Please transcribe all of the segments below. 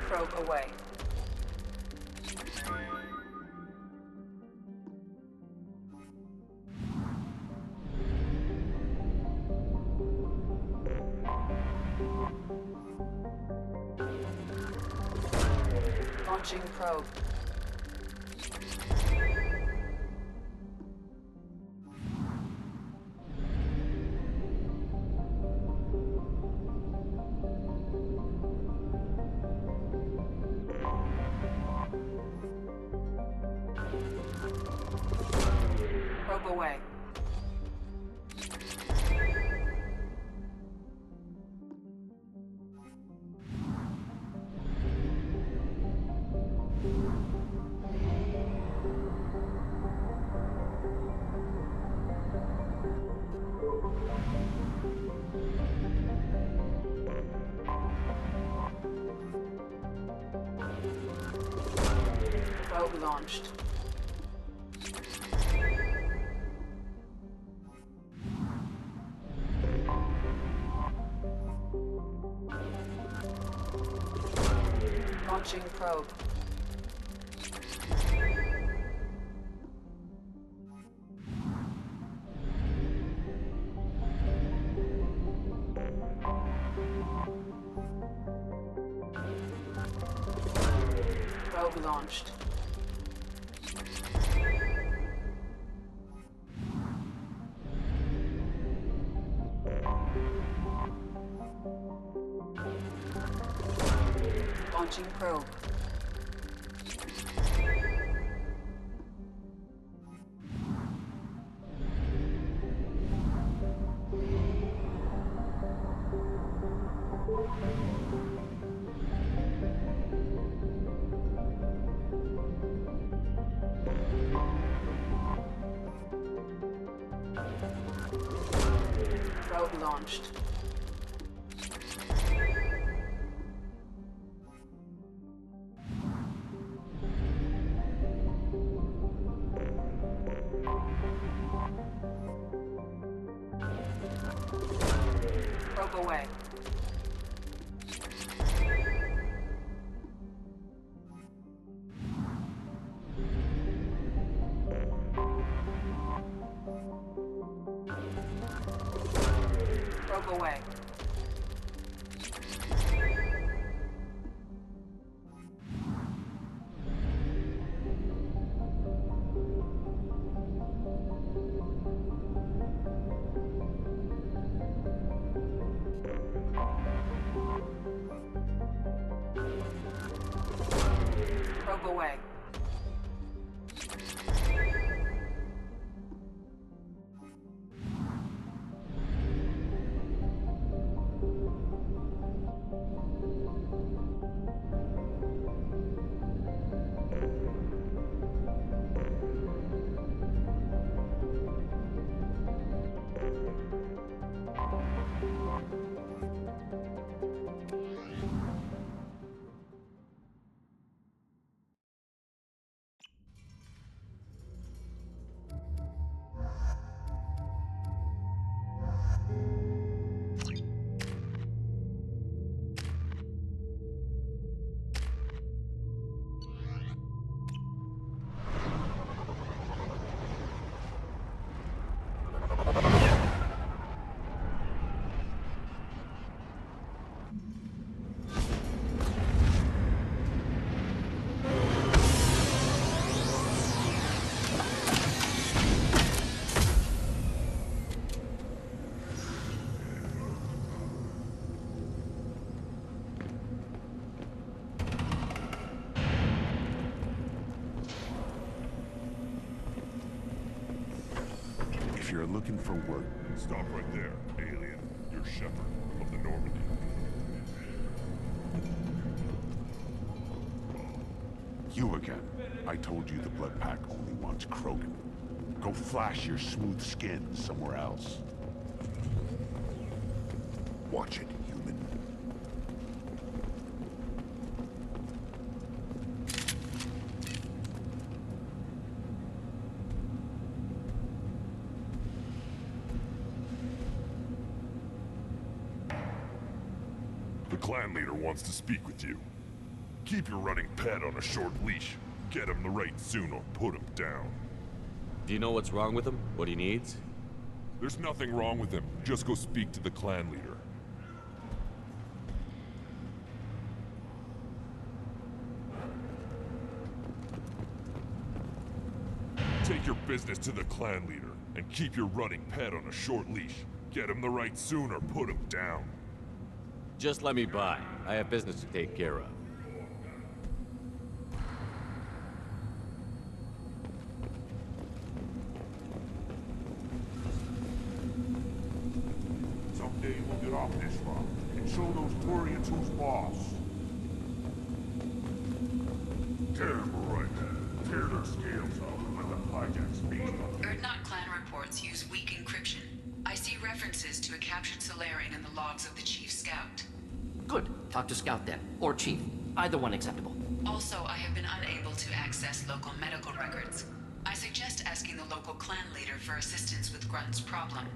Probe away. Launching probe. Probe away. Probe launched. Launching probe. Probe launched. Launching probe. Probe launched. Probe away. Probe away. Probe away. you're looking for work. Stop right there, alien. You're Shepard of the Normandy. You again. I told you the Blood Pack only wants Krogan. Go flash your smooth skin somewhere else. Watch it, human. The clan leader wants to speak with you. Keep your running pet on a short leash. Get him the right soon or put him down. Do you know what's wrong with him? What he needs? There's nothing wrong with him. Just go speak to the clan leader. Take your business to the clan leader, and keep your running pet on a short leash. Get him the right soon or put him down. Just let me by. I have business to take care of. Someday we'll get off this rock and show those Torians who's boss. Tear them right. Tear their scales off when the hijacks speak. Erdnot clan reports use weak encryption. I see references to a captured Solarian in the logs of the Chief Scout. Good. Talk to Scout then. Or Chief. Either one acceptable. Also, I have been unable to access local medical records. I suggest asking the local clan leader for assistance with Grunt's problem.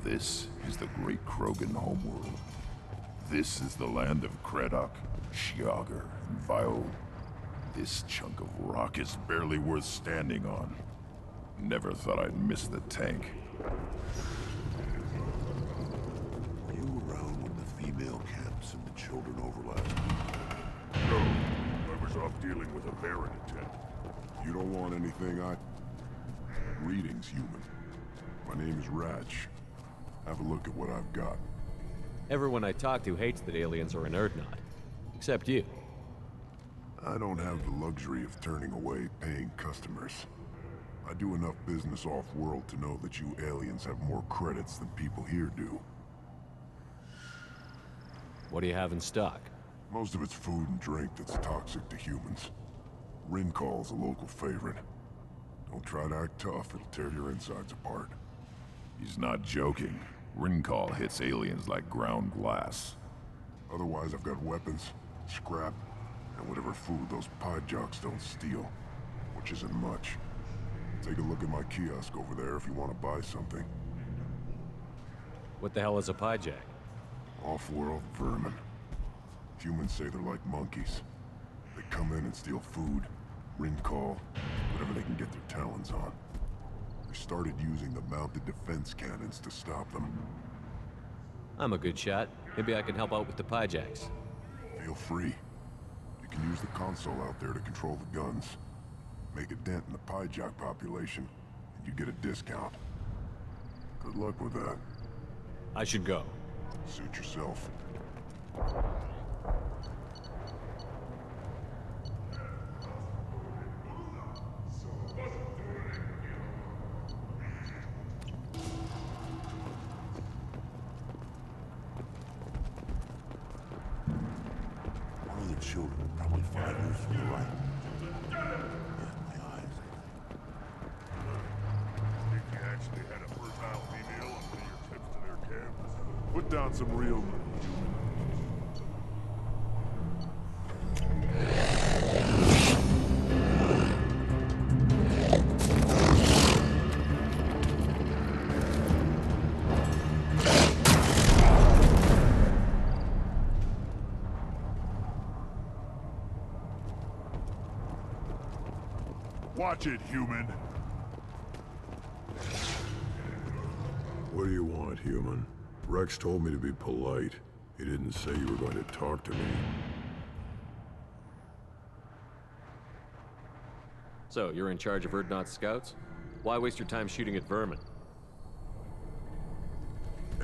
This is the great Krogan homeworld. This is the land of Kredok, Shiagar, and Vio. This chunk of rock is barely worth standing on. Never thought I'd miss the tank. Were you around when the female camps and the children overlapped? No. I was off dealing with a Baron intent. You don't want anything Greetings, human. My name is Ratch. Have a look at what I've got. Everyone I talk to hates that aliens are an Erdnot. Except you. I don't have the luxury of turning away paying customers. I do enough business off-world to know that you aliens have more credits than people here do. What do you have in stock? Most of it's food and drink that's toxic to humans. Rincall's a local favorite. Don't try to act tough, it'll tear your insides apart. He's not joking. Rincall hits aliens like ground glass. Otherwise, I've got weapons, scrap, and whatever food those pod jocks don't steal. Which isn't much. Take a look at my kiosk over there if you want to buy something. What the hell is a pijack? Off-world vermin. Humans say they're like monkeys. They come in and steal food, Rincall, whatever they can get their talons on. They started using the mounted defense cannons to stop them. I'm a good shot. Maybe I can help out with the pijacks. Feel free. You can use the console out there to control the guns. Make a dent in the pijack population, and you get a discount. Good luck with that. I should go. Suit yourself. One of the children, probably 5 years from the right. Yeah, my eyes. Think you actually had a fertile female and pay your tips to their camp? Put down some real money. Watch it, human. What do you want, human? Rex told me to be polite. He didn't say you were going to talk to me. So, you're in charge of Erdnot scouts? Why waste your time shooting at vermin?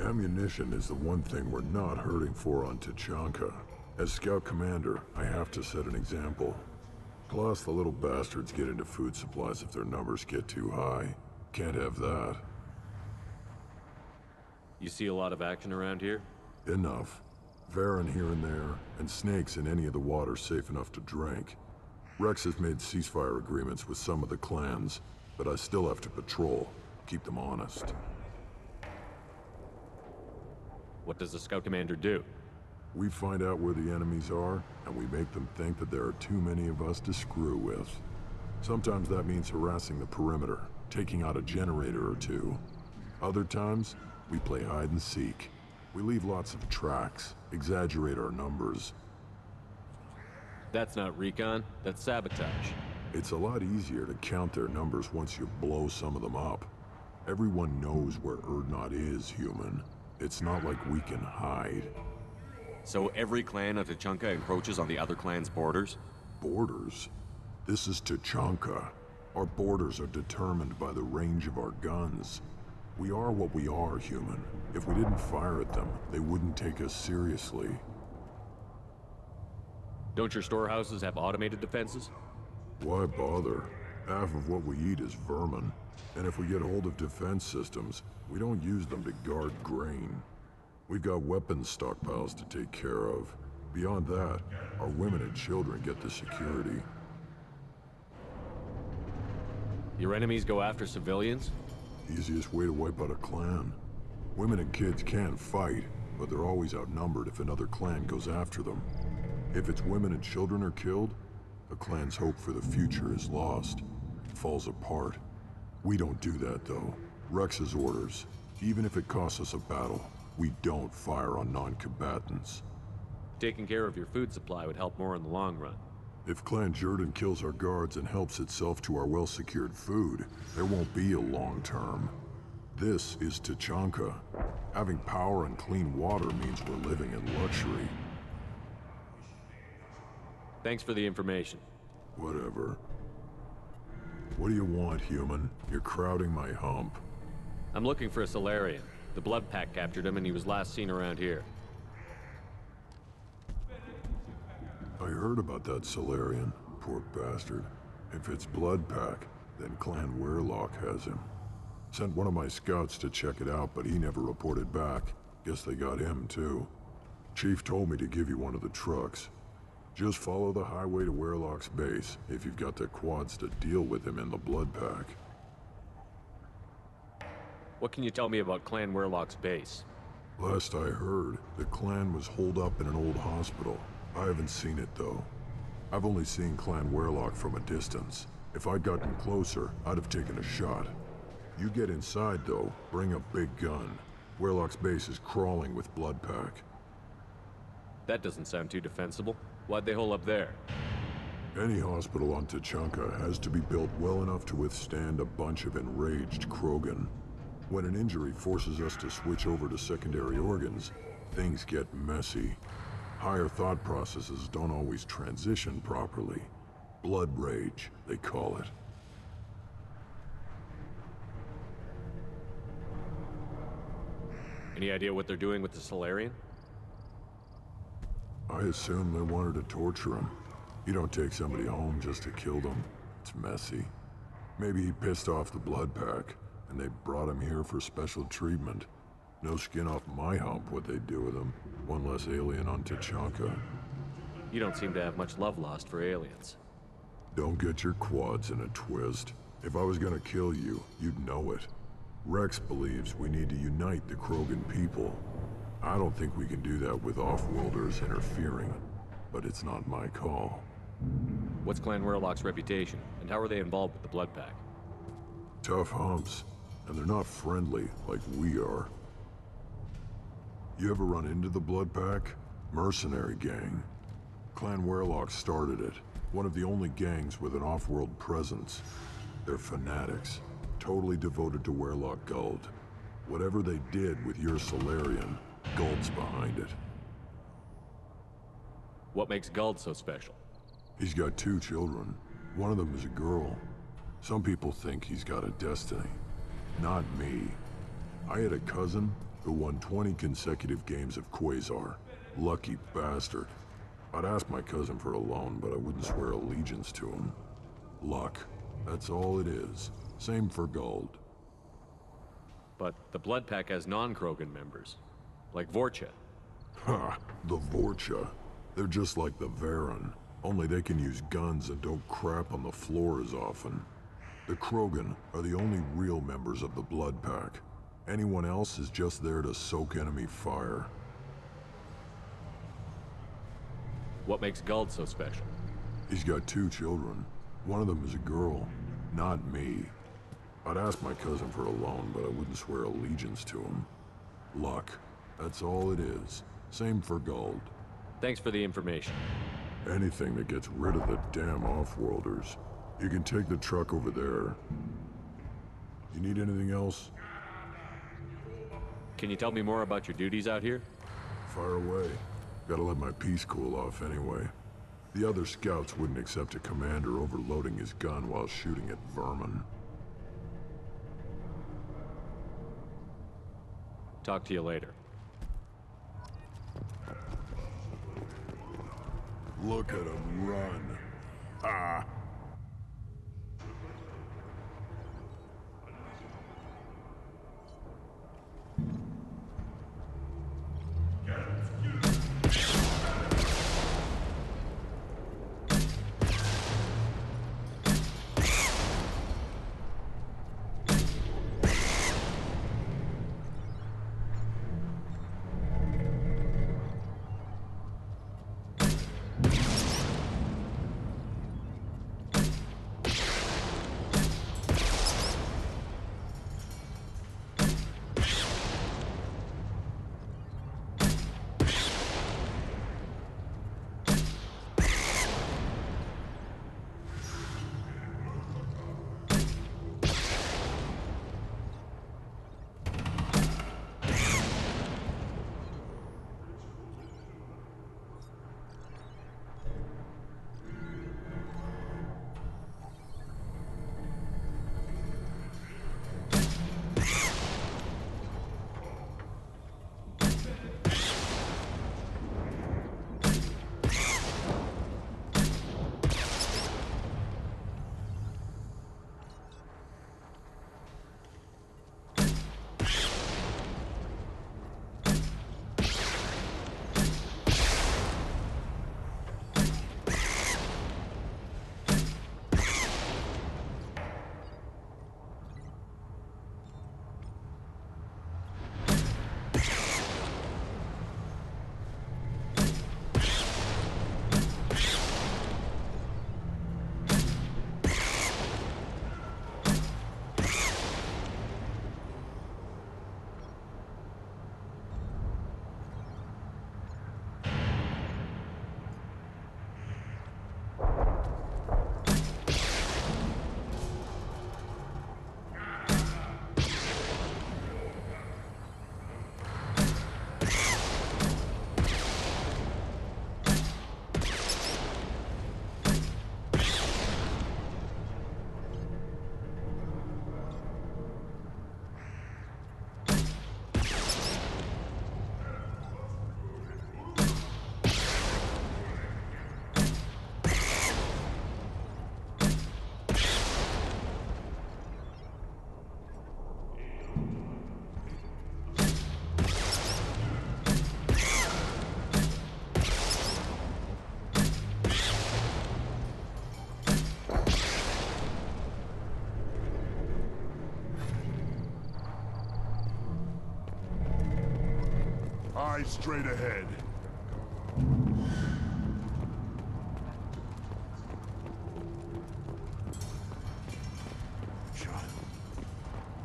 Ammunition is the one thing we're not hurting for on Tachanka. As Scout Commander, I have to set an example. Plus, the little bastards get into food supplies if their numbers get too high. Can't have that. You see a lot of action around here? Enough. Varen here and there, and snakes in any of the water safe enough to drink. Rex has made ceasefire agreements with some of the clans, but I still have to patrol, keep them honest. What does the Scout Commander do? We find out where the enemies are, and we make them think that there are too many of us to screw with. Sometimes that means harassing the perimeter, taking out a generator or two. Other times, we play hide and seek. We leave lots of tracks, exaggerate our numbers. That's not recon, that's sabotage. It's a lot easier to count their numbers once you blow some of them up. Everyone knows where Urdnot is, human. It's not like we can hide. So every clan of Tachanka encroaches on the other clan's borders? Borders? This is Tachanka. Our borders are determined by the range of our guns. We are what we are, human. If we didn't fire at them, they wouldn't take us seriously. Don't your storehouses have automated defenses? Why bother? Half of what we eat is vermin. And if we get hold of defense systems, we don't use them to guard grain. We've got weapons stockpiles to take care of. Beyond that, our women and children get the security. Your enemies go after civilians? Easiest way to wipe out a clan. Women and kids can fight, but they're always outnumbered if another clan goes after them. If its women and children are killed, a clan's hope for the future is lost. It falls apart. We don't do that, though. Rex's orders. Even if it costs us a battle, we don't fire on non-combatants. Taking care of your food supply would help more in the long run. If Clan Jordan kills our guards and helps itself to our well-secured food, there won't be a long term. This is Tachanka. Having power and clean water means we're living in luxury. Thanks for the information. Whatever. What do you want, human? You're crowding my hump. I'm looking for a Solarian. The Blood Pack captured him and he was last seen around here. I heard about that Solarian, poor bastard. If it's Blood Pack, then Clan Weirlock has him. Sent one of my scouts to check it out, but he never reported back. Guess they got him too. Chief told me to give you one of the trucks. Just follow the highway to Weirlock's base, if you've got the quads to deal with him in the Blood Pack. What can you tell me about Clan Weirlock's base? Last I heard, the clan was holed up in an old hospital. I haven't seen it, though. I've only seen Clan Weirlock from a distance. If I'd gotten closer, I'd have taken a shot. You get inside, though, bring a big gun. Weirlock's base is crawling with Blood Pack. That doesn't sound too defensible. Why'd they hole up there? Any hospital on Tachanka has to be built well enough to withstand a bunch of enraged Krogan. When an injury forces us to switch over to secondary organs, things get messy. Higher thought processes don't always transition properly. Blood rage, they call it. Any idea what they're doing with the Solarian? I assume they wanted to torture him. You don't take somebody home just to kill them. It's messy. Maybe he pissed off the Blood Pack, and they brought him here for special treatment. No skin off my hump what they'd do with him. One less alien on Tachanka. You don't seem to have much love lost for aliens. Don't get your quads in a twist. If I was gonna kill you, you'd know it. Rex believes we need to unite the Krogan people. I don't think we can do that with off-worlders interfering, but it's not my call. What's Clan Weirlock's reputation, and how are they involved with the Blood Pack? Tough humps, and they're not friendly like we are. You ever run into the Blood Pack? Mercenary gang. Clan Weirlock started it. One of the only gangs with an off-world presence. They're fanatics, totally devoted to Weirlock Guld. Whatever they did with your Solarian, Guld's behind it. What makes Guld so special? He's got 2 children. One of them is a girl. Some people think he's got a destiny. Not me. I had a cousin, who won 20 consecutive games of Quasar. Lucky bastard. I'd ask my cousin for a loan, but I wouldn't swear allegiance to him. Luck. That's all it is. Same for gold. But the Blood Pack has non-Krogan members, like Vorcha. Ha! The Vorcha. They're just like the Varen, only they can use guns and don't crap on the floor as often. The Krogan are the only real members of the Blood Pack. Anyone else is just there to soak enemy fire. What makes Guld so special? He's got 2 children. One of them is a girl, not me. I'd ask my cousin for a loan, but I wouldn't swear allegiance to him. Luck. That's all it is. Same for Guld. Thanks for the information. Anything that gets rid of the damn off-worlders. You can take the truck over there. You need anything else? Can you tell me more about your duties out here? Fire away. Gotta let my piece cool off anyway. The other scouts wouldn't accept a commander overloading his gun while shooting at vermin. Talk to you later. Look at him run. Ah! Eyes straight ahead. Child,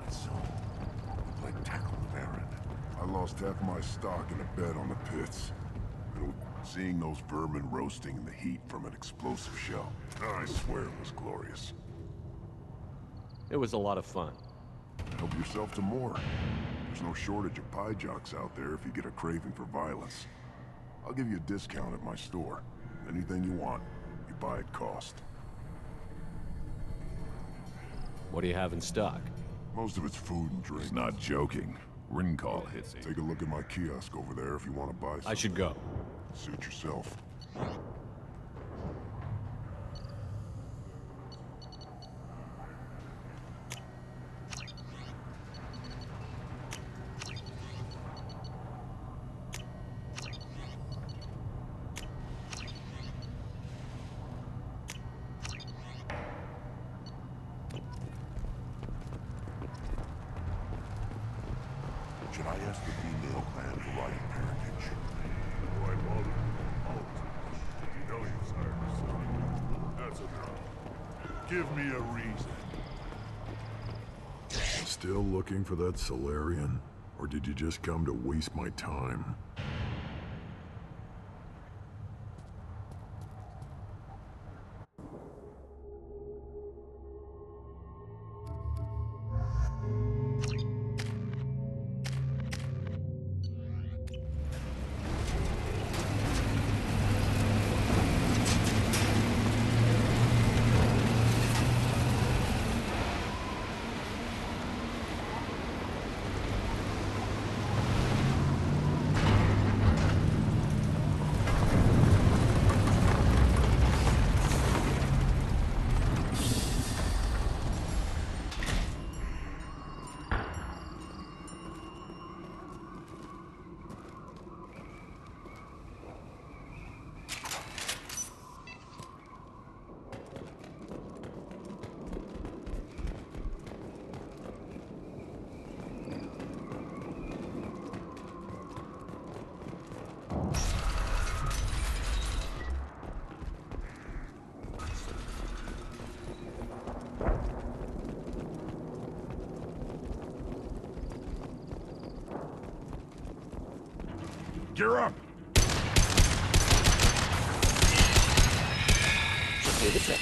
my son, like tackle the Baron. I lost half my stock in a bet on the pits. And seeing those vermin roasting in the heat from an explosive shell, I swear it was glorious. It was a lot of fun. Help yourself to more. There's no shortage of pie jocks out there if you get a craving for violence. I'll give you a discount at my store. Anything you want, you buy at cost. What do you have in stock? Most of it's food and drink. He's not joking. Ring call hits. Take a look at my kiosk over there if you want to buy something. I should go. Suit yourself. Should I ask the female clan for right of parentage? My mother, you know you sired your son. That's enough. Give me a reason. Still looking for that Solarian? Or did you just come to waste my time? Gear up! Do the trick.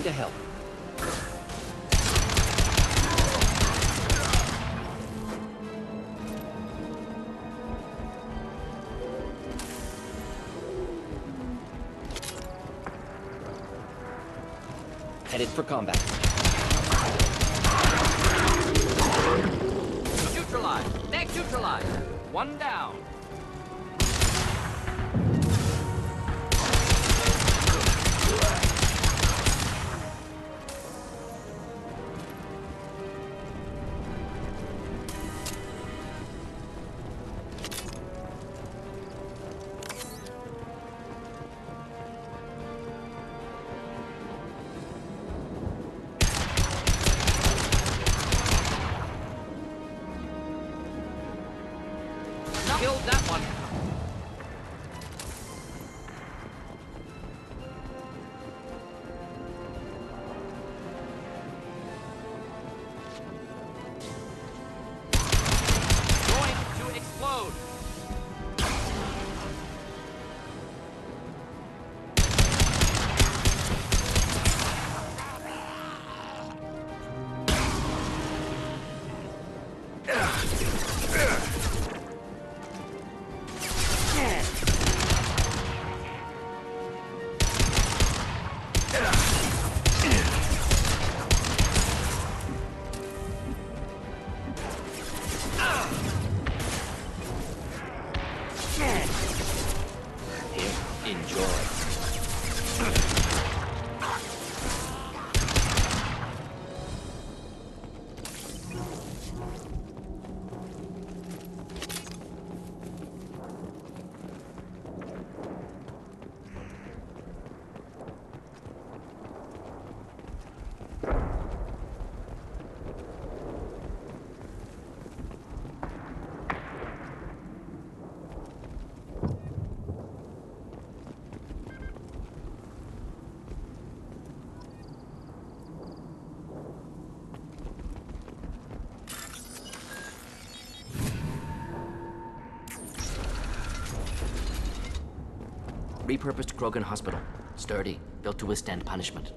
To help. Headed for combat. Neutralize! Next neutralize! One down. Killed that one. Going to explode. repurposed Krogan hospital. Sturdy, built to withstand punishment.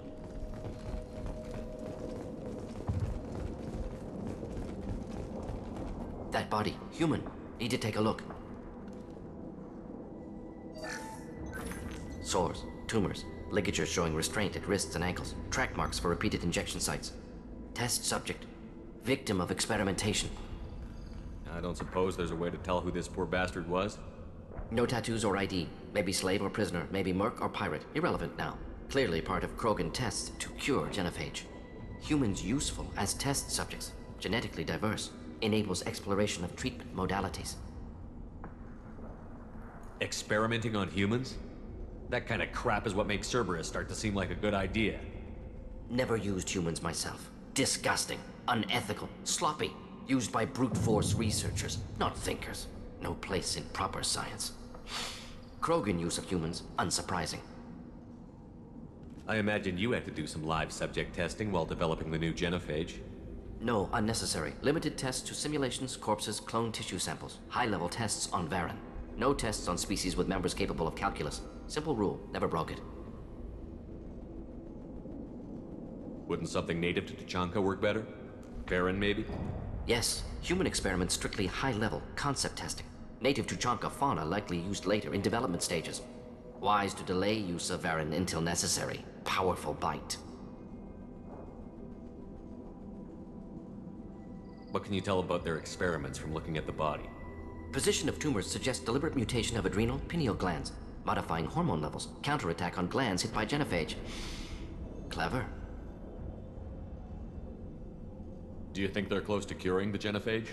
That body, human. Need to take a look. Sores, tumors, ligatures showing restraint at wrists and ankles, track marks for repeated injection sites. Test subject, victim of experimentation. I don't suppose there's a way to tell who this poor bastard was? No tattoos or ID. Maybe slave or prisoner, maybe merc or pirate. Irrelevant now. Clearly part of Krogan tests to cure genophage. Humans useful as test subjects, genetically diverse, enables exploration of treatment modalities. Experimenting on humans? That kind of crap is what makes Cerberus start to seem like a good idea. Never used humans myself. Disgusting, unethical, sloppy. Used by brute force researchers, not thinkers. No place in proper science. Krogan use of humans, unsurprising. I imagine you had to do some live subject testing while developing the new genophage. No, unnecessary. Limited tests to simulations, corpses, cloned tissue samples. High-level tests on Varen. No tests on species with members capable of calculus. Simple rule, never broke it. Wouldn't something native to Tuchanka work better? Varen, maybe? Yes, human experiments strictly high-level, concept testing. Native Tuchanka fauna likely used later in development stages. Wise to delay use of Varen until necessary. Powerful bite. What can you tell about their experiments from looking at the body? Position of tumors suggests deliberate mutation of adrenal, pineal glands, modifying hormone levels, counterattack on glands hit by genophage. Clever. Do you think they're close to curing the genophage?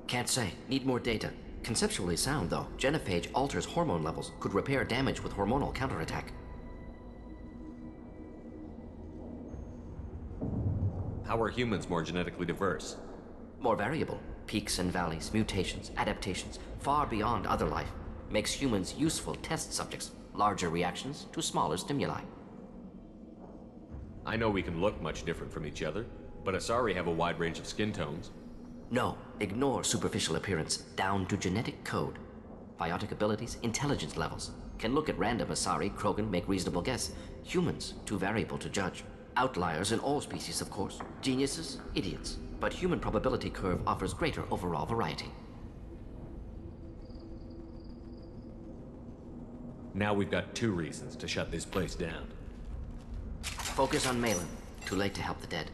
Can't say. Need more data. Conceptually sound, though. Genophage alters hormone levels, could repair damage with hormonal counterattack. How are humans more genetically diverse? More variable. Peaks and valleys, mutations, adaptations, far beyond other life. Makes humans useful test subjects. Larger reactions to smaller stimuli. I know we can look much different from each other, but Asari have a wide range of skin tones. No, ignore superficial appearance, down to genetic code. Biotic abilities, intelligence levels. Can look at random Asari, Krogan, make reasonable guess. Humans, too variable to judge. Outliers in all species, of course. Geniuses, idiots. But human probability curve offers greater overall variety. Now we've got 2 reasons to shut this place down. Focus on Malin. Too late to help the dead.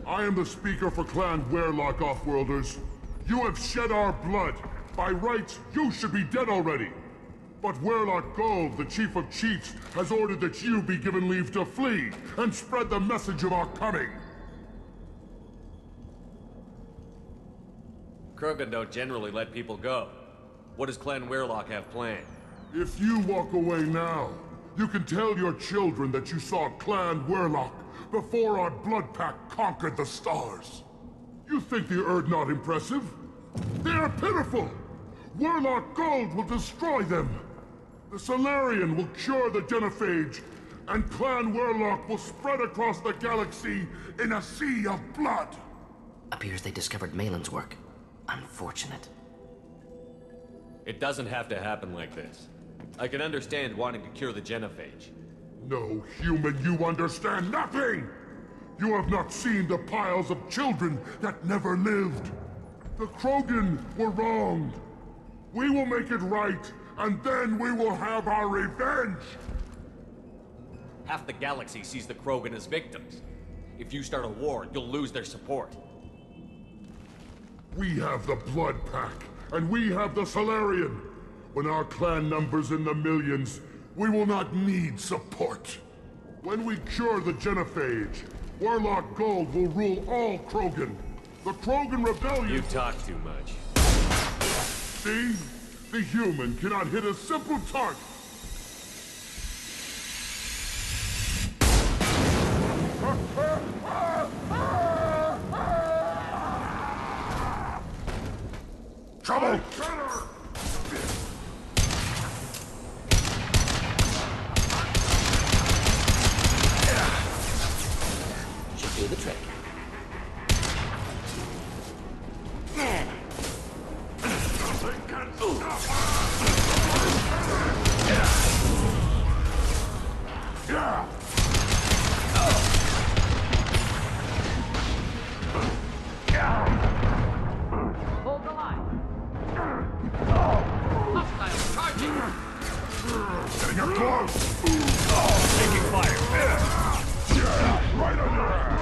I am the speaker for Clan Werelock, Offworlders. You have shed our blood. By rights, you should be dead already. But Werelock Gold, the Chief of Chiefs, has ordered that you be given leave to flee and spread the message of our coming. Krogan don't generally let people go. What does Clan Werelock have planned? If you walk away now, you can tell your children that you saw Clan Werelock before our blood pack conquered the stars. You think the Erd not impressive? They are pitiful! Werelock Gold will destroy them! The Solarian will cure the genophage, and Clan Werelock will spread across the galaxy in a sea of blood! Appears they discovered Malin's work. Unfortunate. It doesn't have to happen like this. I can understand wanting to cure the genophage. No, human, you understand nothing! You have not seen the piles of children that never lived. The Krogan were wronged. We will make it right, and then we will have our revenge! Half the galaxy sees the Krogan as victims. If you start a war, you'll lose their support. We have the Blood Pack, and we have the Solarian. When our clan numbers in the millions, we will not need support. When we cure the genophage, Werelock Gold will rule all Krogan. The Krogan Rebellion— You talk too much. See? The human cannot hit a simple target. trouble! Should do the trick. Hold the line. Hostile charging. Getting up close! Taking fire. Right on your ass!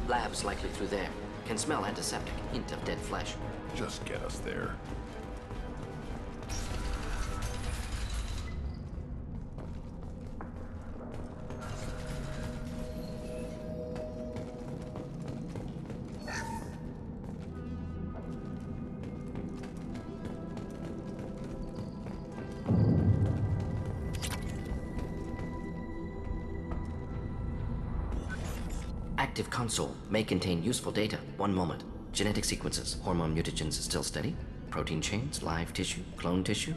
Labs likely through there. Can smell antiseptic. Hint of dead flesh. Just get us there. Active console may contain useful data. One moment. Genetic sequences. Hormone mutagens still steady. Protein chains, live tissue, clone tissue.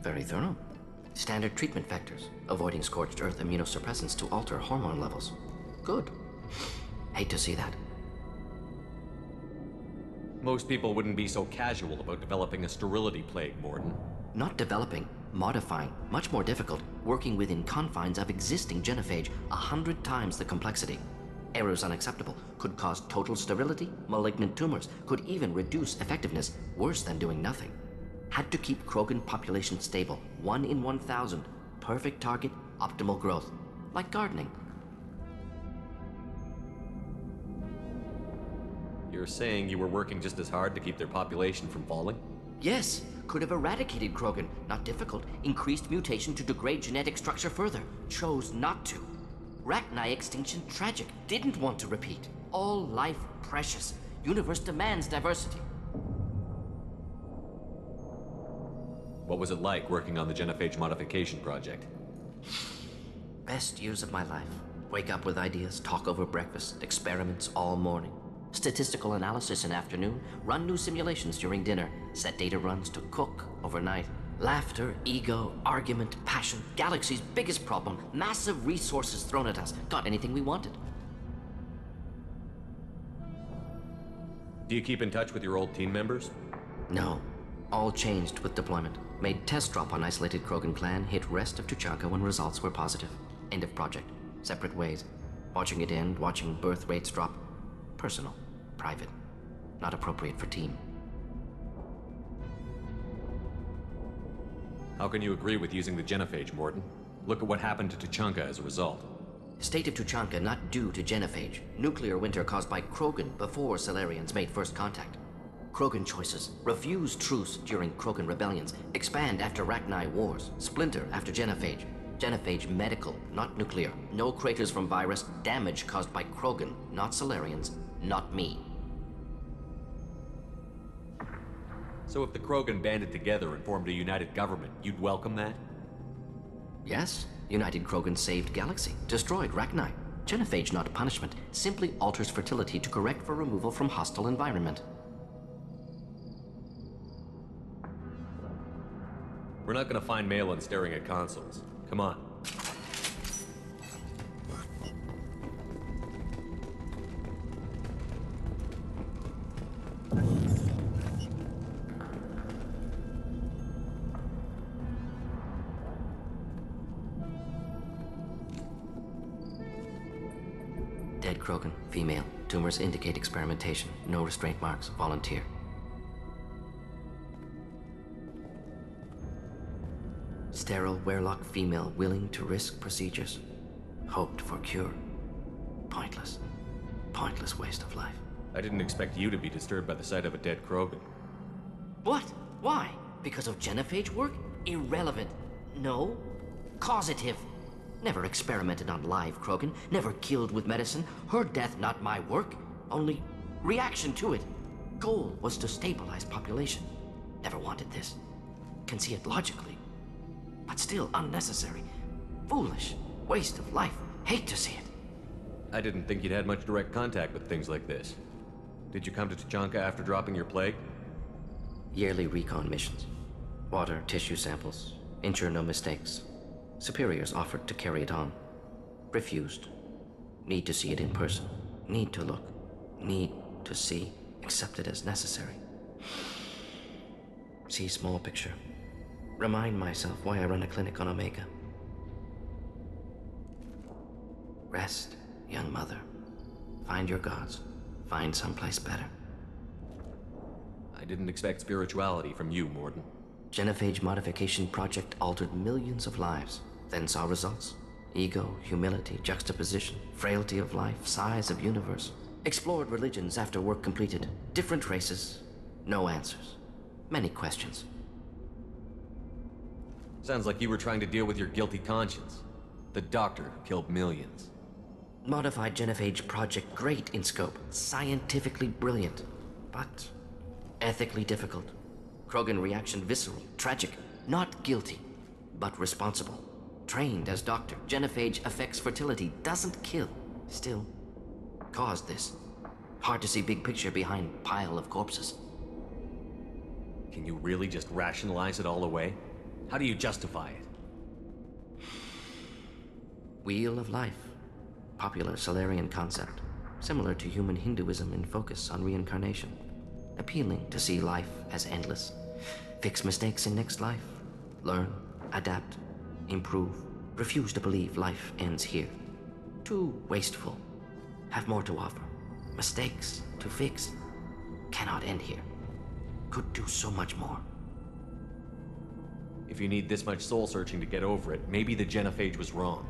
Very thorough. Standard treatment factors. Avoiding scorched earth immunosuppressants to alter hormone levels. Good. Hate to see that. Most people wouldn't be so casual about developing a sterility plague, Mordin. Not developing, modifying, much more difficult, working within confines of existing genophage, 100 times the complexity. Errors unacceptable, could cause total sterility, malignant tumors, could even reduce effectiveness, worse than doing nothing. Had to keep Krogan population stable, 1 in 1,000, perfect target, optimal growth, like gardening. You're saying you were working just as hard to keep their population from falling? Yes, could have eradicated Krogan, not difficult, increased mutation to degrade genetic structure further, chose not to. Rachni extinction tragic, didn't want to repeat. All life precious, universe demands diversity. What was it like working on the genophage modification project? Best years of my life. Wake up with ideas, talk over breakfast, experiments all morning. Statistical analysis in afternoon, run new simulations during dinner, set data runs to cook overnight. Laughter, ego, argument, passion, galaxy's biggest problem, massive resources thrown at us. Got anything we wanted. Do you keep in touch with your old team members? No. All changed with deployment. Made test drop on isolated Krogan clan, hit rest of Tuchanka when results were positive. End of project. Separate ways. Watching it end, watching birth rates drop. Personal. Private. Not appropriate for team. How can you agree with using the genophage, Mordin? Look at what happened to Tuchanka as a result. State of Tuchanka not due to genophage. Nuclear winter caused by Krogan before Salarians made first contact. Krogan choices. Refuse truce during Krogan rebellions. Expand after Rachni wars. Splinter after genophage. Genophage medical, not nuclear. No craters from virus. Damage caused by Krogan, not Salarians, not me. So if the Krogan banded together and formed a united government, you'd welcome that? Yes, United Krogan saved Galaxy, destroyed Rachni. Genophage not punishment, simply alters fertility to correct for removal from hostile environment. We're not gonna find Malin staring at consoles. Come on. Dead Krogan, female. Tumors indicate experimentation. No restraint marks. Volunteer. Sterile Werelock female willing to risk procedures. Hoped for cure. Pointless. Pointless waste of life. I didn't expect you to be disturbed by the sight of a dead Krogan. What? Why? Because of genophage work? Irrelevant. No. Causative. Never experimented on live Krogan, never killed with medicine. Her death not my work, only reaction to it. Goal was to stabilize population. Never wanted this. Can see it logically. But still unnecessary. Foolish. Waste of life. Hate to see it. I didn't think you'd had much direct contact with things like this. Did you come to Tuchanka after dropping your plague? Yearly recon missions. Water, tissue samples. Ensure no mistakes. Superiors offered to carry it on. Refused. Need to see it in person. Need to look. Need to see. Accept it as necessary. See small picture. Remind myself why I run a clinic on Omega. Rest, young mother. Find your gods. Find someplace better. I didn't expect spirituality from you, Mordin. Genophage modification project altered millions of lives. Then saw results. Ego, humility, juxtaposition, frailty of life, size of universe. Explored religions after work completed. Different races. No answers. Many questions. Sounds like you were trying to deal with your guilty conscience. The doctor who killed millions. Modified genophage project great in scope. Scientifically brilliant. But ethically difficult. Krogan reaction visceral, tragic. Not guilty, but responsible. Trained as doctor. Genophage affects fertility, doesn't kill. Still, caused this. Hard to see big picture behind pile of corpses. Can you really just rationalize it all away? How do you justify it? Wheel of life. Popular Solarian concept. Similar to human Hinduism in focus on reincarnation. Appealing to see life as endless. Fix mistakes in next life. Learn, adapt, improve. Refuse to believe life ends here. Too wasteful. Have more to offer. Mistakes to fix. Cannot end here. Could do so much more. If you need this much soul-searching to get over it, maybe the genophage was wrong.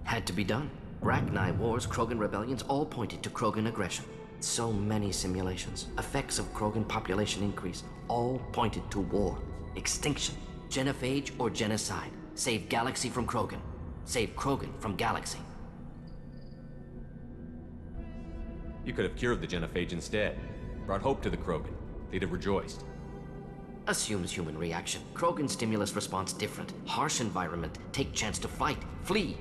Had to be done. Rachni wars, Krogan rebellions, all pointed to Krogan aggression. So many simulations, effects of Krogan population increase, all pointed to war, extinction, genophage or genocide. Save galaxy from Krogan. Save Krogan from galaxy. You could have cured the genophage instead. Brought hope to the Krogan. They'd have rejoiced. Assumes human reaction. Krogan stimulus response different. Harsh environment. Take chance to fight. Flee.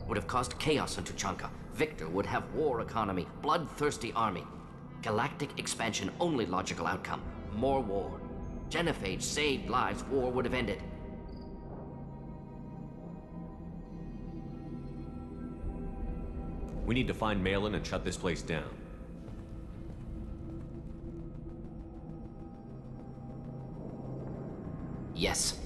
Would have caused chaos on Tuchanka. Victor would have war economy. Bloodthirsty army. Galactic expansion only logical outcome. More war. Genophage saved lives. War would have ended. We need to find Malin and shut this place down. Yes.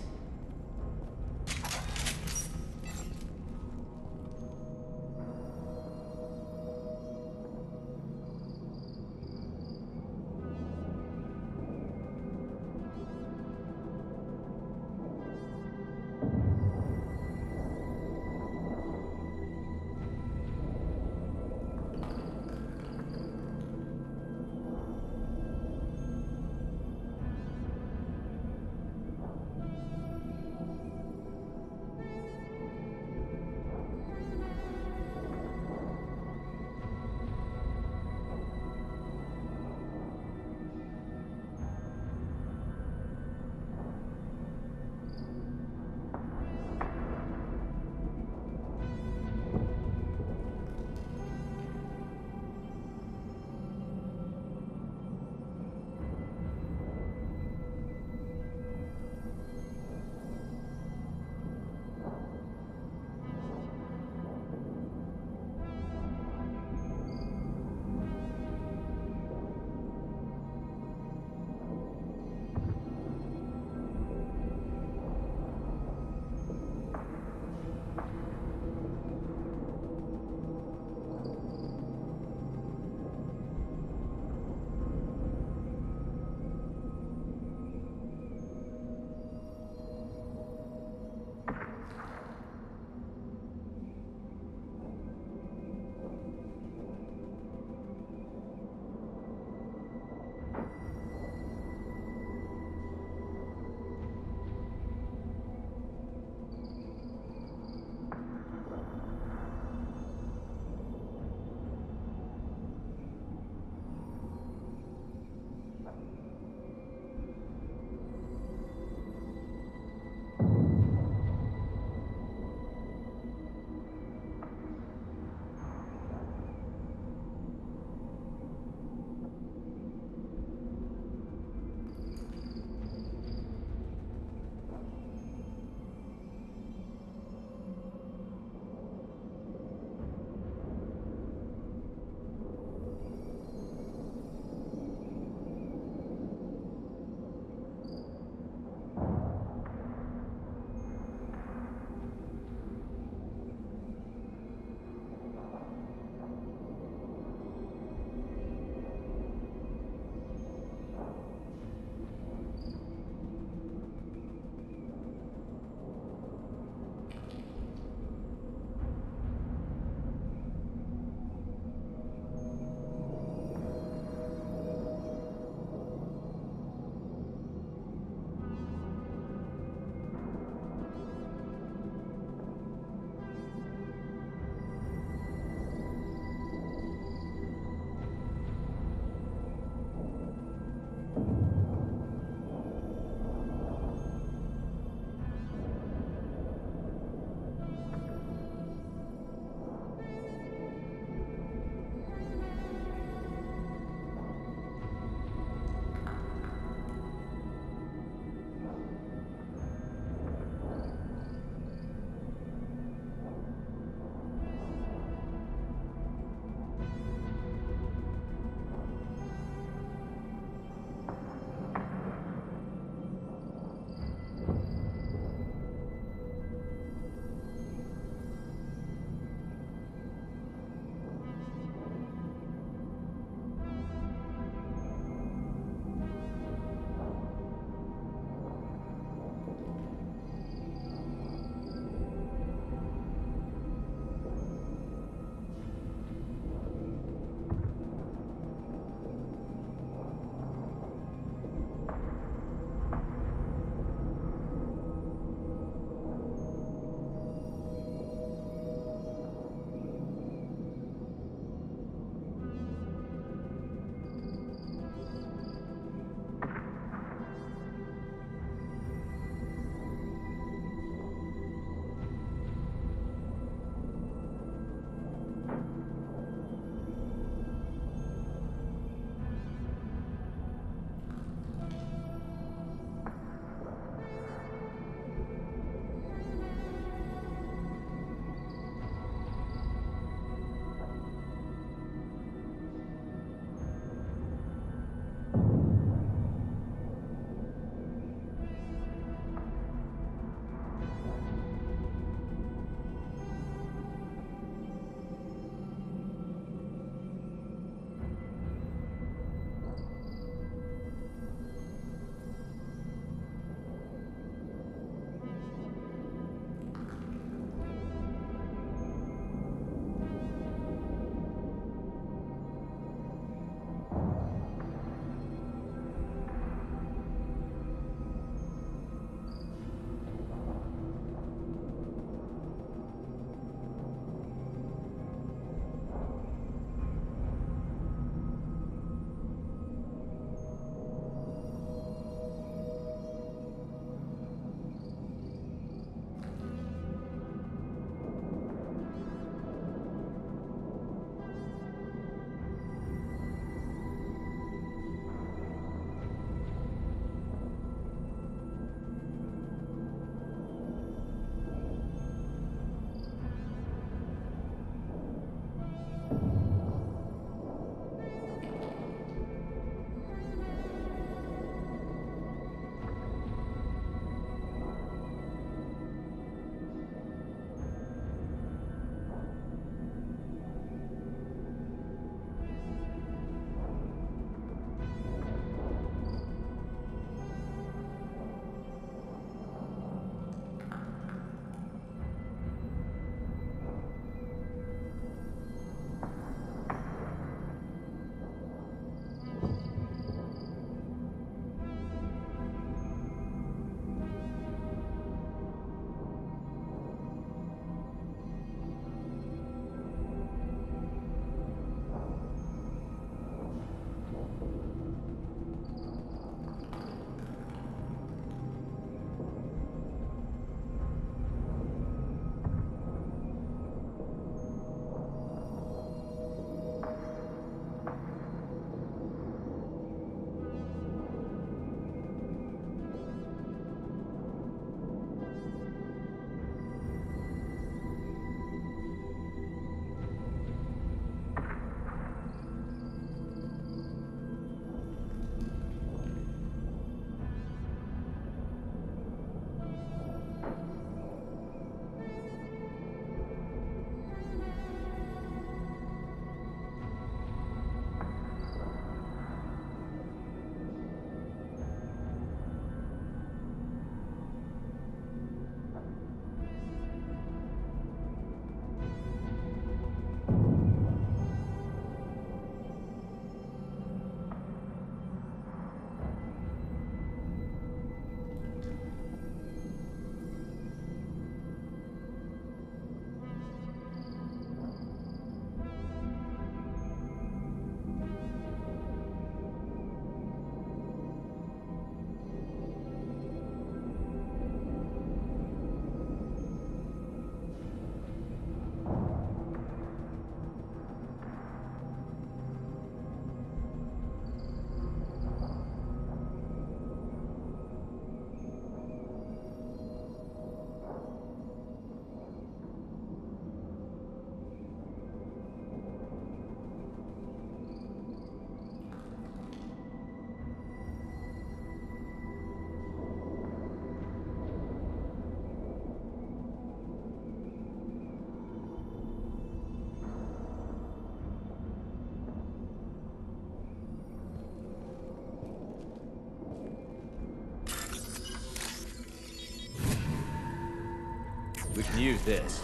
We can use this.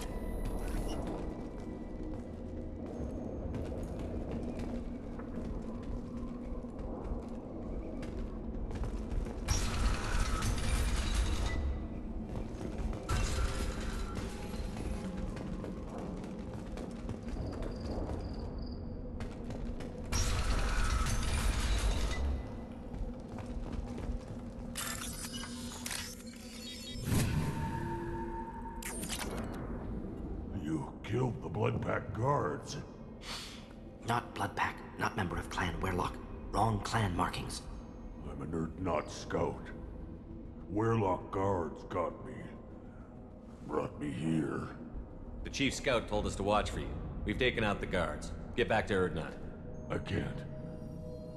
You killed the Blood Pack guards. Not Blood Pack, not member of Clan Werlock. Wrong clan markings. I'm a nerd, not scout. Werlock guards got me. Brought me here. The chief scout told us to watch for you. We've taken out the guards. Get back to Erdnot. I can't.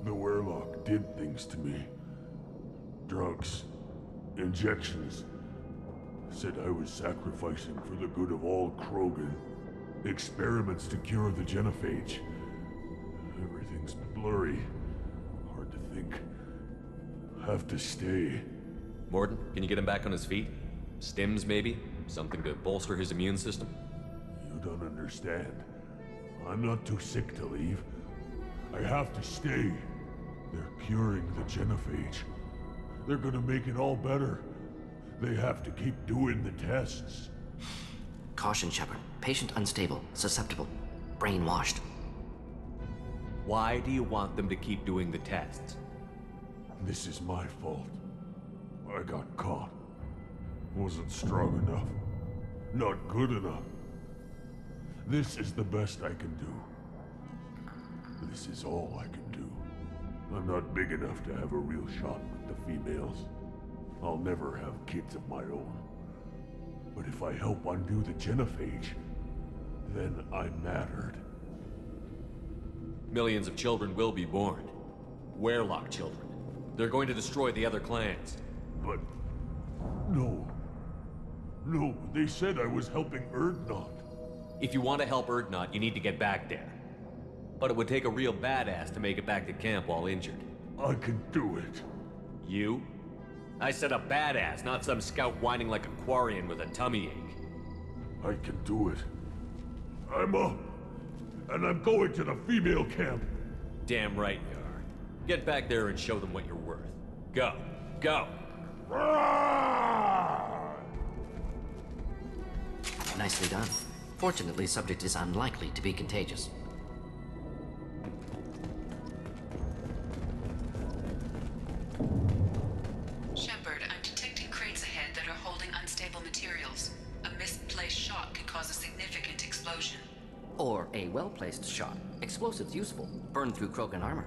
The Werlock did things to me. Drugs. Injections. Said I was sacrificing for the good of all Krogan. Experiments to cure the genophage. Everything's blurry. Hard to think. Have to stay. Mordin, can you get him back on his feet? Stims, maybe? Something to bolster his immune system? You don't understand. I'm not too sick to leave. I have to stay. They're curing the genophage. They're gonna make it all better. They have to keep doing the tests. Caution, Shepard. Patient unstable, susceptible, brainwashed. Why do you want them to keep doing the tests? This is my fault. I got caught. Wasn't strong enough. Not good enough. This is the best I can do. This is all I can do. I'm not big enough to have a real shot with the females. I'll never have kids of my own. But if I help undo the genophage, then I mattered. Millions of children will be born. Werlock children. They're going to destroy the other clans. But... no. No, they said I was helping Erdnot. If you want to help Erdnot, you need to get back there. But it would take a real badass to make it back to camp while injured. I can do it. You? I said a badass, not some scout whining like a Quarian with a tummy ache. I can do it. I'm up. And I'm going to the female camp. Damn right you are. Get back there and show them what you're worth. Go. Go! Nicely done. Fortunately, subject is unlikely to be contagious. Shepard, I'm detecting crates ahead that are holding unstable materials. A misplaced shot could cause a significant explosion. Or a well-placed shot. Explosives useful. Burn through Krogan armor.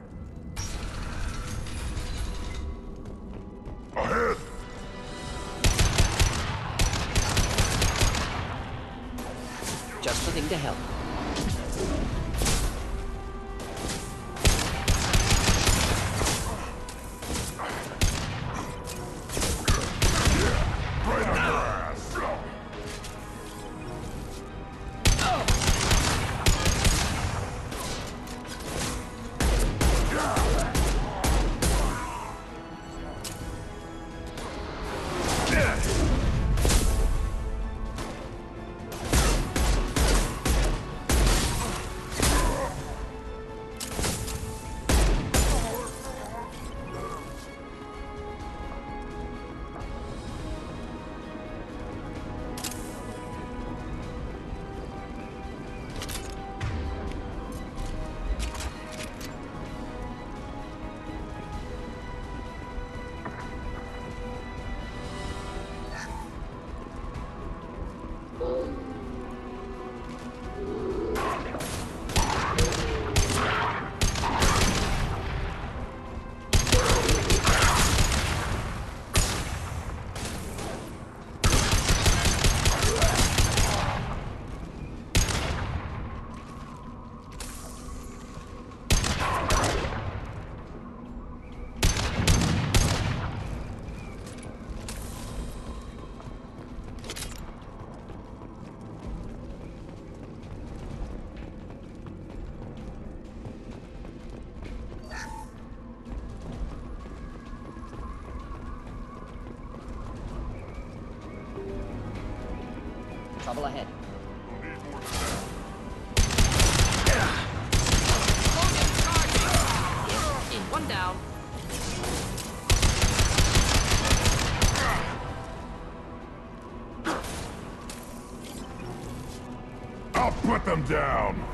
Ahead! Just the thing to help. Right on your ass! Trouble ahead. Yes, in. One down. I'll put them down!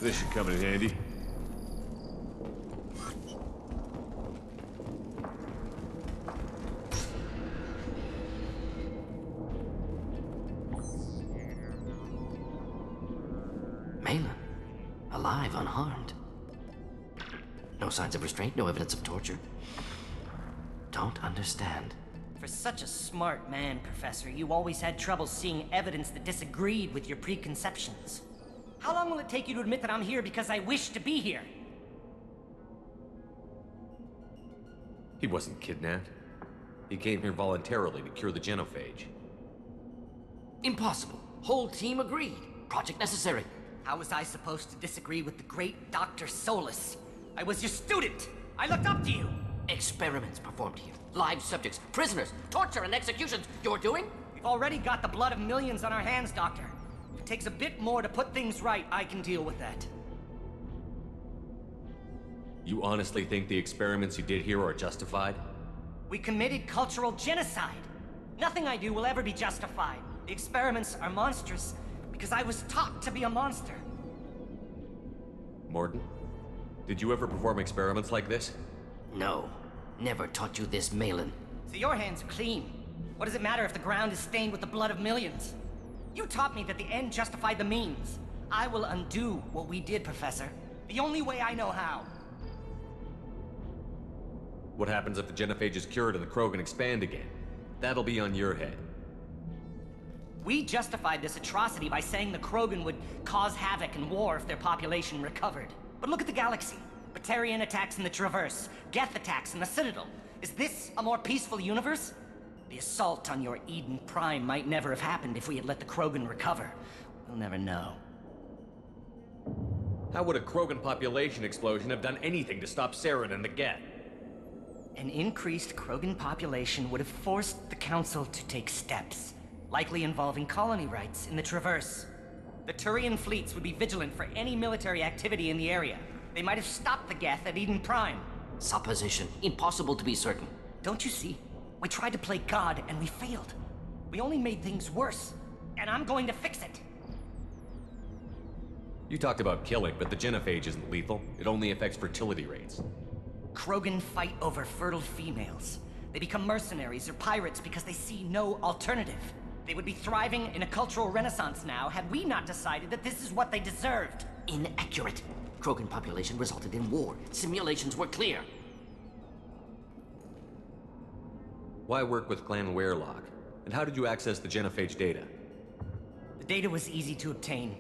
This should come in handy. Malin, alive, unharmed. No signs of restraint, no evidence of torture. Don't understand. For such a smart man, Professor, you always had trouble seeing evidence that disagreed with your preconceptions. How long will it take you to admit that I'm here because I wish to be here? He wasn't kidnapped. He came here voluntarily to cure the genophage. Impossible. Whole team agreed. Project necessary. How was I supposed to disagree with the great Dr. Solus? I was your student! I looked up to you! Experiments performed here. Live subjects, prisoners, torture and executions. You're doing? We've already got the blood of millions on our hands, Doctor. If it takes a bit more to put things right, I can deal with that. You honestly think the experiments you did here are justified? We committed cultural genocide. Nothing I do will ever be justified. The experiments are monstrous because I was taught to be a monster. Mordin, did you ever perform experiments like this? No. Never taught you this, Malin. So your hands are clean. What does it matter if the ground is stained with the blood of millions? You taught me that the end justified the means. I will undo what we did, Professor. The only way I know how. What happens if the genophage is cured and the Krogan expand again? That'll be on your head. We justified this atrocity by saying the Krogan would cause havoc and war if their population recovered. But look at the galaxy. Batarian attacks in the Traverse, Geth attacks in the Citadel. Is this a more peaceful universe? The assault on your Eden Prime might never have happened if we had let the Krogan recover. We'll never know. How would a Krogan population explosion have done anything to stop Saren and the Geth? An increased Krogan population would have forced the Council to take steps, likely involving colony rights in the Traverse. The Turian fleets would be vigilant for any military activity in the area. They might have stopped the Geth at Eden Prime. Supposition. Impossible to be certain. Don't you see? We tried to play God and we failed. We only made things worse. And I'm going to fix it. You talked about killing, but the genophage isn't lethal. It only affects fertility rates. Krogan fight over fertile females. They become mercenaries or pirates because they see no alternative. They would be thriving in a cultural renaissance now had we not decided that this is what they deserved. Inaccurate. Krogan population resulted in war. Simulations were clear. Why work with Clan Werelock? And how did you access the genophage data? The data was easy to obtain.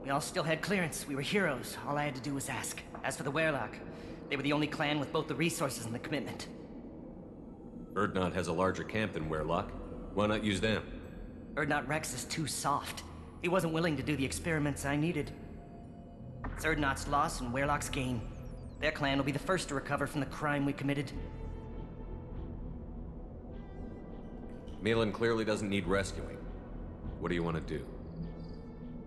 We all still had clearance. We were heroes. All I had to do was ask. As for the Werelock, they were the only clan with both the resources and the commitment. Urdnot has a larger camp than Werelock. Why not use them? Urdnot Rex is too soft. He wasn't willing to do the experiments I needed. It's Urdnot's loss and Weyrloch's gain. Their clan will be the first to recover from the crime we committed. Malin clearly doesn't need rescuing. What do you want to do?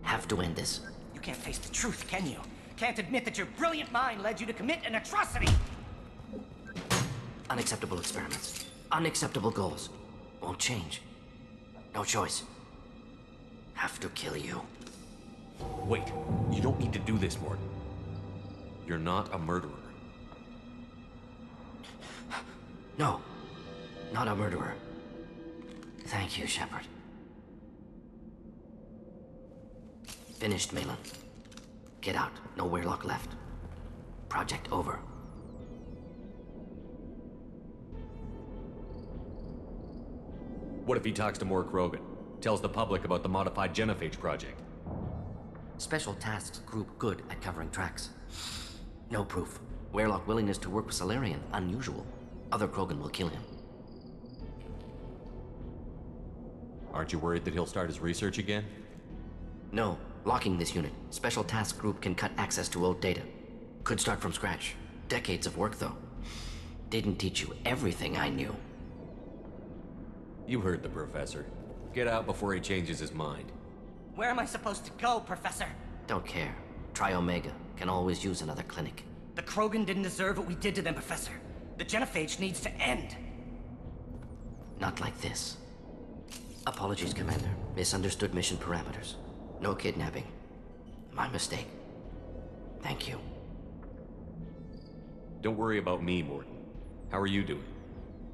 Have to end this. You can't face the truth, can you? Can't admit that your brilliant mind led you to commit an atrocity! Unacceptable experiments. Unacceptable goals. Won't change. No choice. Have to kill you. Wait, you don't need to do this, Mordin. You're not a murderer. No. Not a murderer. Thank you, Shepard. Finished, Malin. Get out. No Weyrloch left. Project over. What if he talks to more Krogan? Tells the public about the modified genophage project? Special tasks group good at covering tracks. No proof. Weyrloch willingness to work with Salarian, unusual. Other Krogan will kill him. Aren't you worried that he'll start his research again? No. Locking this unit. Special task group can cut access to old data. Could start from scratch. Decades of work, though. Didn't teach you everything I knew. You heard the professor. Get out before he changes his mind. Where am I supposed to go, Professor? Don't care. Try Omega. Can always use another clinic. The Krogan didn't deserve what we did to them, Professor. The genophage needs to end. Not like this. Apologies, Commander. Misunderstood mission parameters. No kidnapping. My mistake. Thank you. Don't worry about me, Mordin. How are you doing?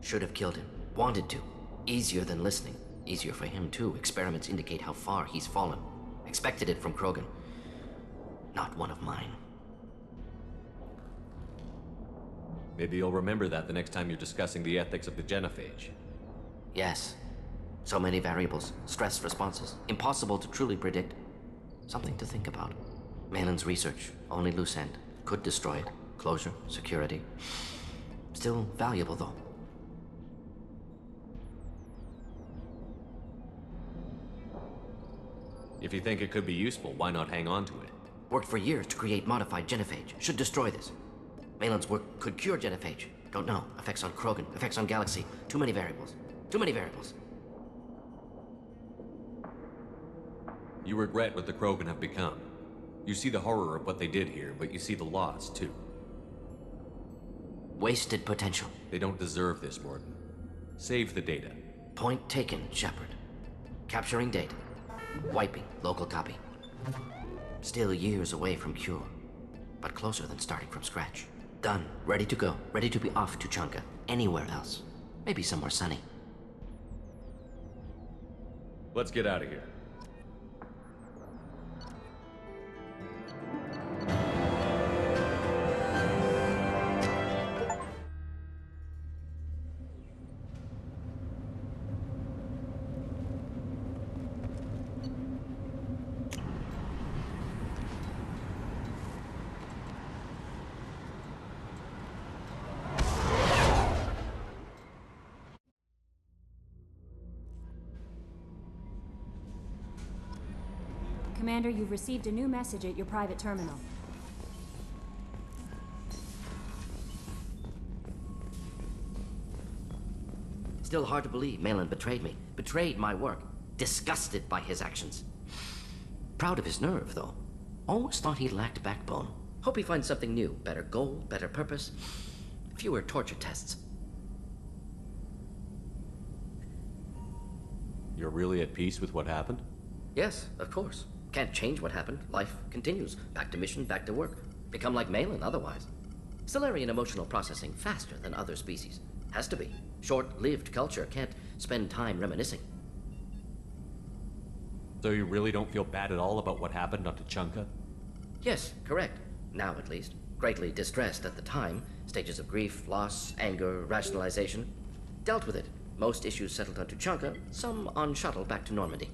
Should have killed him. Wanted to. Easier than listening. Easier for him, too. Experiments indicate how far he's fallen. Expected it from Krogan. Not one of mine. Maybe you'll remember that the next time you're discussing the ethics of the genophage. Yes. So many variables. Stress responses. Impossible to truly predict. Something to think about. Malin's research. Only loose end. Could destroy it. Closure. Security. Still valuable, though. If you think it could be useful, why not hang on to it? Worked for years to create modified genophage. Should destroy this. Malin's work could cure genophage. Don't know. Effects on Krogan. Effects on Galaxy. Too many variables. Too many variables. You regret what the Krogan have become. You see the horror of what they did here, but you see the loss, too. Wasted potential. They don't deserve this, Mordin. Save the data. Point taken, Shepard. Capturing data. Wiping local copy. Still years away from cure, but closer than starting from scratch. Done. Ready to go. Ready to be off to Chunka. Anywhere else. Maybe somewhere sunny. Let's get out of here. Commander, you've received a new message at your private terminal. Still hard to believe Malin betrayed me. Betrayed my work. Disgusted by his actions. Proud of his nerve, though. Almost thought he lacked backbone. Hope he finds something new. Better goal, better purpose. Fewer torture tests. You're really at peace with what happened? Yes, of course. Can't change what happened. Life continues. Back to mission, back to work. Become like Malin otherwise. Salarian emotional processing faster than other species. Has to be. Short-lived culture can't spend time reminiscing. So you really don't feel bad at all about what happened on Tuchanka? Yes, correct. Now at least. Greatly distressed at the time. Stages of grief, loss, anger, rationalization. Dealt with it. Most issues settled on Tuchanka, some on shuttle back to Normandy.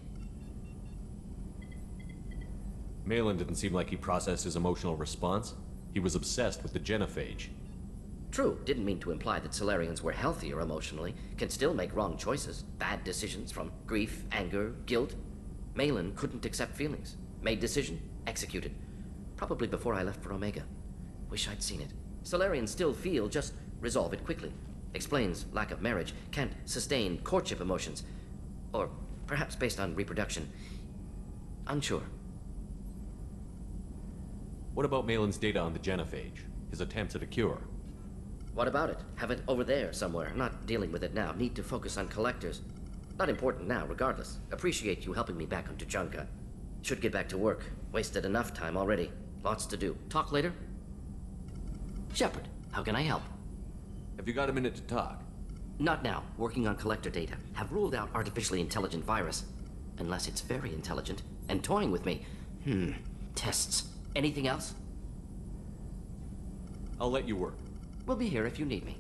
Malin didn't seem like he processed his emotional response. He was obsessed with the genophage. True, didn't mean to imply that Salarians were healthier emotionally, can still make wrong choices, bad decisions from grief, anger, guilt. Malin couldn't accept feelings, made decision, executed. Probably before I left for Omega. Wish I'd seen it. Solarians still feel, just resolve it quickly. Explains lack of marriage, can't sustain courtship emotions. Or perhaps based on reproduction. Unsure. What about Malin's data on the genophage? His attempts at a cure? What about it? Have it over there somewhere. Not dealing with it now. Need to focus on collectors. Not important now, regardless. Appreciate you helping me back on Tuchanka. Should get back to work. Wasted enough time already. Lots to do. Talk later? Shepard, how can I help? Have you got a minute to talk? Not now. Working on collector data. Have ruled out artificially intelligent virus. Unless it's very intelligent. And toying with me. Tests. Anything else? I'll let you work. We'll be here if you need me.